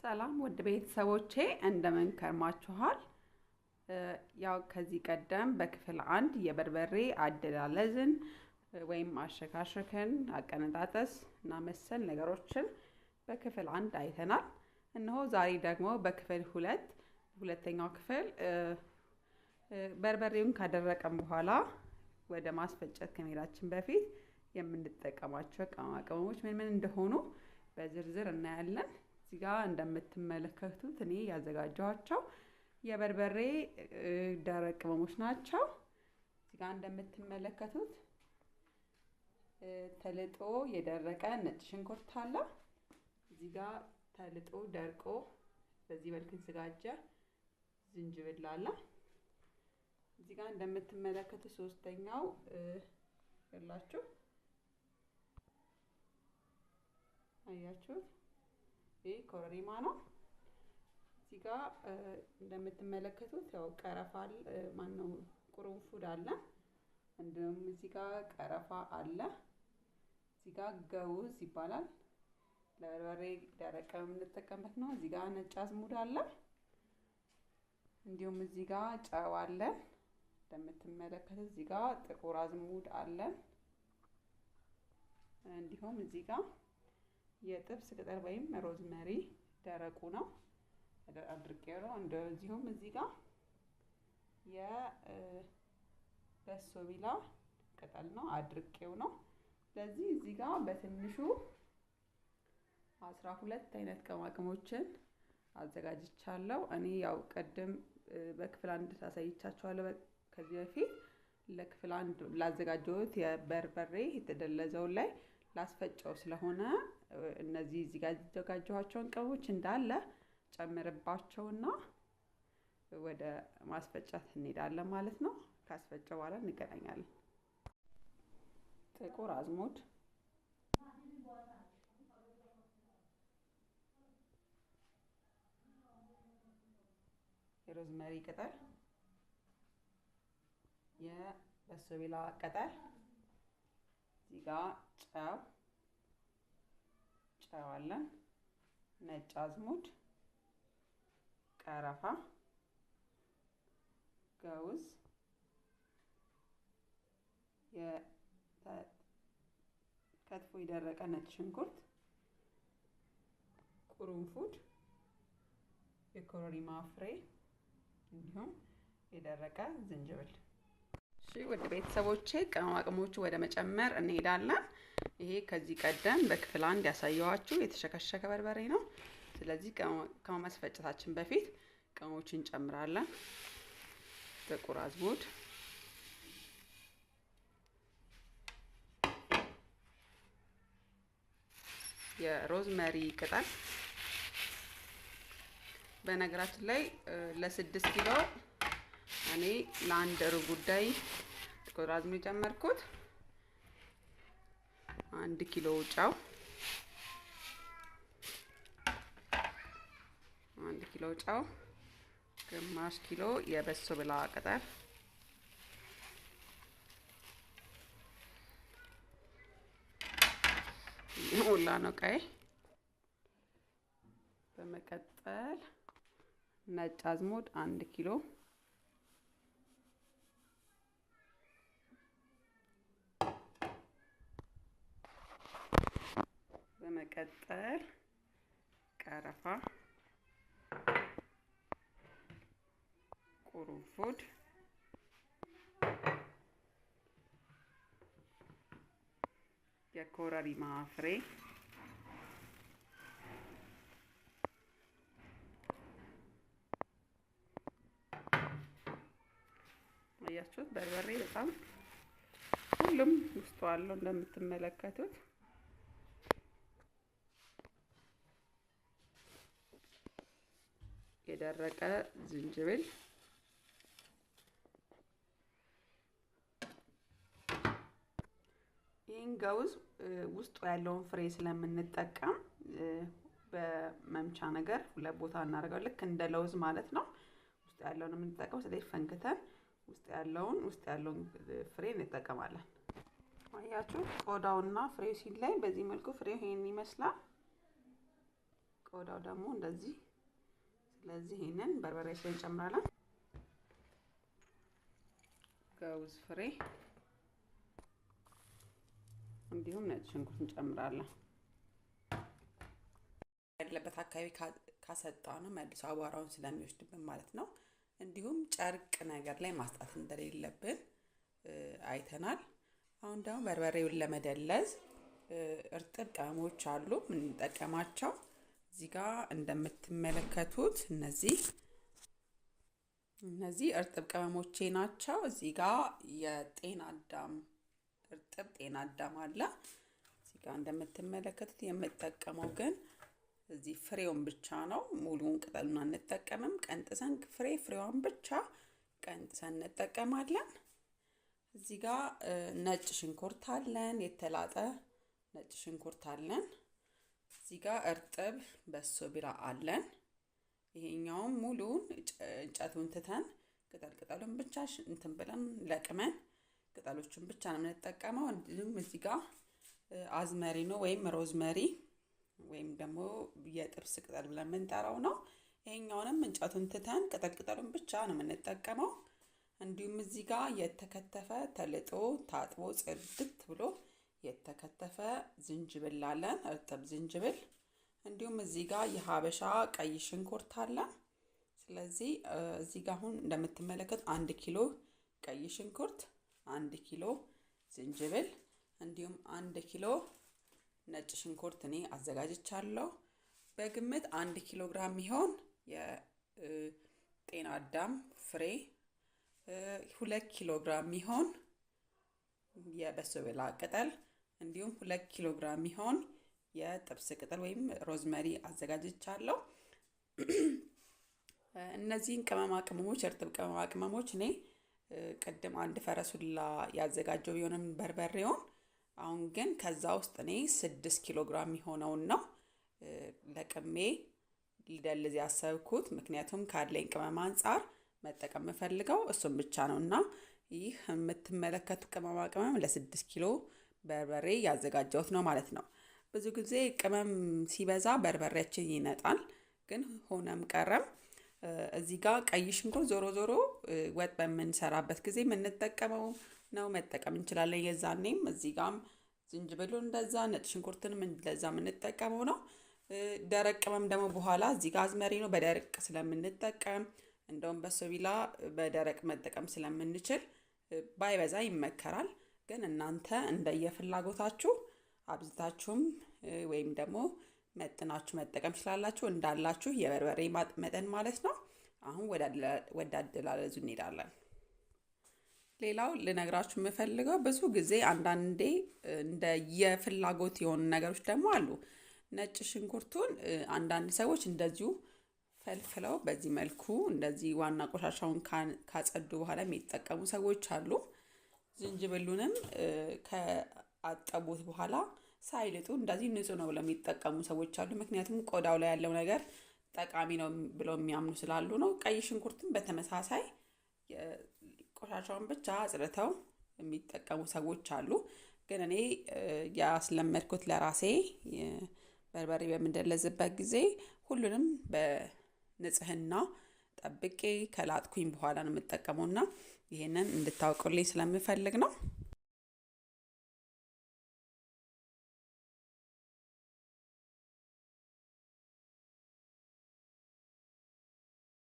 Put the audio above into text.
ሰላም ውድ ቤተሰቦቼ እንደምን ከርማችኋል? ያው ከዚህ ቀደም በክፍል 1 የበርበሬ አደላለዝን ወይም አሸካሸክን አቀነጣጠስ እና መሰል ነገሮችን በክፍል 1 አይተናል። እነሆ ዛሬ ደግሞ በክፍል 2 ሁለተኛው ክፍል በርበሬውን ካደረቀን በኋላ ወደ ማስፈጨት ከመሄዳችን በፊት የምንጠቀማቸው ቅመማ ቅመሞች ምን ምን እንደሆኑ በዝርዝር እናያለን። እዚህ ጋር እንደምትመለከቱት እኔ ያዘጋጀኋቸው የበርበሬ ደረቅ ቅመሞች ናቸው። እዚህ ጋር እንደምትመለከቱት ተልጦ የደረቀ ነጭ ሽንኩርት አለ። እዚህ ጋር ተልጦ ደርቆ በዚህ መልኩ የተዘጋጀ ዝንጅብል አለ። እዚህ ጋር እንደምትመለከቱት ሶስተኛው ያላችሁ አያችሁት? ይሄ ኮረሪማ ነው። እዚህ ጋር እንደምትመለከቱት ያው ቀረፋ ማነው ቁርንፉድ አለ። እንዲሁም እዚህ ጋር ቀረፋ አለ። እዚህ ጋር ገውዝ ይባላል። ለበርበሬ ደረቅ የምንጠቀምበት ነው። እዚህ ጋር ነጭ አዝሙድ አለ። እንዲሁም እዚህ ጋር ጨው አለ። እንደምትመለከቱት እዚህ ጋር ጥቁር አዝሙድ አለ። እንዲሁም እዚህ ጋር የጥብስ ቅጠል ወይም ሮዝመሪ ደረቁ ነው አድርቄው ነው። እንደዚሁም እዚህ ጋር የበሶቢላ ቅጠል ነው አድርቄው ነው። ስለዚህ እዚህ ጋር በትንሹ 12 አይነት ቅመማ ቅመሞችን አዘጋጅቻለሁ። እኔ ያው ቀደም በክፍል 1 አሳይቻችኋለሁ ከዚህ በፊት ለክፍል 1 ላዘጋጀሁት የበርበሬ የተደለዘው ላይ ላስፈጨው ስለሆነ እነዚህ እዚህ ጋር ያዘጋጀኋቸውን ቅመሞች እንዳለ ጨምርባቸውና ወደ ማስፈጨት እንሄዳለን ማለት ነው። ካስፈጨው በኋላ እንገናኛለን። ጥቁር አዝሙድ፣ የሮዝመሪ ቅጠል፣ የበሶቢላ ቅጠል፣ እዚህ ጋር ጨው አለን፣ ነጭ አዝሙድ፣ ቀረፋ፣ ገውዝ፣ ከትፎ የደረቀ ነጭ ሽንኩርት፣ ቁርንፉድ፣ የኮረሪማ ፍሬ እንዲሁም የደረቀ ዝንጅብል። እሺ ውድ ቤተሰቦቼ ቅመማ ቅመሞቹ ወደ መጨመር እንሄዳለን። ይሄ ከዚህ ቀደም በክፍል 1 ያሳየኋችሁ የተሸከሸከ በርበሬ ነው። ስለዚህ ከማስፈጨታችን በፊት ቅመሞችን እንጨምራለን። ጥቁር አዝሙድ፣ የሮዝመሪ ቅጠል። በነገራችን ላይ ለ6 ኪሎ እኔ ለአንድ ሩብ ጉዳይ ጥቁር አዝሙድ የጨመርኩት፣ 1 ኪሎ ጨው፣ 1 ኪሎ ጨው፣ ግማሽ ኪሎ የበሶቢላ ቅጠል፣ ሁላ ነው ቀይ። በመቀጠል ነጭ አዝሙድ 1 ኪሎ፣ በመቀጠል ቀረፋ፣ ቁርንፉድ፣ የኮረሪማ ፍሬ፣ አያችሁት? በርበሬ በጣም ሁሉም ውስጡ አለው እንደምትመለከቱት። የደረቀ ዝንጅብል፣ ይህን ገውዝ ውስጡ ያለውን ፍሬ ስለምንጠቀም በመምቻ ነገር ሁለት ቦታ እናደርገው፣ ልክ እንደ ለውዝ ማለት ነው። ውስጡ ያለውን የምንጠቀመው፣ ስለዚህ ፈንክተን ውስጥ ያለውን ፍሬ እንጠቀማለን። አያችሁ ቆዳውና ፍሬው ሲለይ በዚህ መልኩ ፍሬው ይሄን ይመስላል። ቆዳው ደግሞ እንደዚህ። ስለዚህ ይሄንን በርበሬያችንን እንጨምራለን። ገውዝ ፍሬ እንዲሁም ነጭ ሽንኩርት እንጨምራለን። ያለበት አካባቢ ካሰጣነው መልሶ አቧራውን ስለሚወስድብን ማለት ነው። እንዲሁም ጨርቅ ነገር ላይ ማስጣት እንደሌለብን አይተናል። አሁን ደግሞ በርበሬውን ለመደለዝ እርጥብ ቅመሞች አሉ የምንጠቀማቸው። እዚህ ጋር እንደምትመለከቱት እነዚህ እርጥብ ቅመሞቼ ናቸው። እዚህ ጋር የጤና አዳም እርጥብ ጤና አዳም አለ። እዚህ ጋር እንደምትመለከቱት የምጠቀመው ግን እዚህ ፍሬውን ብቻ ነው። ሙሉውን ቅጠሉን አንጠቀምም። ቀንጥሰን ፍሬዋን ብቻ ቀንጥሰን እንጠቀማለን። እዚህ ጋር ነጭ ሽንኩርት አለን፣ የተላጠ ነጭ ሽንኩርት አለን። እዚህ ጋር እርጥብ በሶ ቢራ አለን። ይሄኛውም ሙሉውን እንጨቱን ትተን ቅጠሉን ብቻ እንትን ብለን ለቅመን ቅጠሎቹን ብቻ ነው የምንጠቀመው። እንዲሁም እዚህ ጋር አዝመሪኖ ወይም ሮዝመሪ ወይም ደግሞ የጥብስ ቅጠል ብለን የምንጠራው ነው። ይሄኛውንም እንጨቱን ትተን ቅጠሉን ብቻ ነው የምንጠቀመው። እንዲሁም እዚህ ጋር የተከተፈ ተልጦ ታጥቦ ጽድት ብሎ የተከተፈ ዝንጅብል አለን፣ እርጥብ ዝንጅብል። እንዲሁም እዚህ ጋር የሀበሻ ቀይ ሽንኩርት አለ። ስለዚህ እዚህ ጋር አሁን እንደምትመለከቱ 1 ኪሎ ቀይ ሽንኩርት፣ 1 ኪሎ ዝንጅብል እንዲሁም 1 ኪሎ ነጭ ሽንኩርት እኔ አዘጋጅቻለሁ። በግምት 1 ኪሎ ግራም ይሆን የጤና አዳም ፍሬ፣ 2 ኪሎ ግራም ይሆን የበሶ ቢላ ቅጠል እንዲሁም 2 ኪሎ ግራም ይሆን የጥብስ ቅጠል ወይም ሮዝመሪ አዘጋጅቻለሁ። እነዚህን ቅመማ ቅመሞች እርጥብ ቅመማ ቅመሞች እኔ ቅድም 1 ፈረሱላ ያዘጋጀው ቢሆንም በርበሬውን አሁን ግን ከዛ ውስጥ እኔ 6 ኪሎ ግራም የሚሆነውን ነው ለቅሜ ልደልዝ ያሰብኩት። ምክንያቱም ካለኝ ቅመም አንፃር መጠቀም የምፈልገው እሱን ብቻ ነውና ይህ የምትመለከቱ ቅመማ ቅመም ለ6 ኪሎ በርበሬ ያዘጋጀሁት ነው ማለት ነው። ብዙ ጊዜ ቅመም ሲበዛ በርበሬያችን ይነጣል። ግን ሆነም ቀረም እዚህ ጋር ቀይ ሽንኩርት ዞሮ ወጥ በምንሰራበት ጊዜ የምንጠቀመው ነው፣ መጠቀም እንችላለን። የዛኔም እዚህ ጋርም ዝንጅብሉን እንደዛ ነጭ ሽንኩርትንም እንደዛ የምንጠቀመው ነው። ደረቅ ቅመም ደግሞ በኋላ እዚህ ጋር አዝመሪ ነው በደረቅ ስለምንጠቀም፣ እንደውም በሶ ቢላ በደረቅ መጠቀም ስለምንችል ባይበዛ ይመከራል። ግን እናንተ እንደየፍላጎታችሁ አብዝታችሁም ወይም ደግሞ መጥናችሁ መጠቀም ትችላላችሁ፣ እንዳላችሁ የበርበሬ መጠን ማለት ነው። አሁን ወደ አደላለዙ እንሄዳለን። ሌላው ልነግራችሁ የምፈልገው ብዙ ጊዜ አንዳንዴ እንደ የፍላጎት የሆኑ ነገሮች ደግሞ አሉ። ነጭ ሽንኩርቱን አንዳንድ ሰዎች እንደዚሁ ፈልፍለው በዚህ መልኩ እንደዚህ ዋና ቆሻሻውን ካጸዱ በኋላ የሚጠቀሙ ሰዎች አሉ። ዝንጅብሉንም ከአጠቡት በኋላ ሳይልጡ እንደዚህ ንጹህ ነው ብለው የሚጠቀሙ ሰዎች አሉ። ምክንያቱም ቆዳው ላይ ያለው ነገር ጠቃሚ ነው ብለው የሚያምኑ ስላሉ ነው። ቀይ ሽንኩርትም በተመሳሳይ ቆሻሻውን ብቻ አጽድተው የሚጠቀሙ ሰዎች አሉ። ግን እኔ ያስለመድኩት ለራሴ በርበሬ በምንደለዝበት ጊዜ ሁሉንም በንጽህና ጠብቄ ከላጥኩኝ በኋላ ነው የምጠቀመውና ይሄንን እንድታውቁልኝ ስለምፈልግ ነው።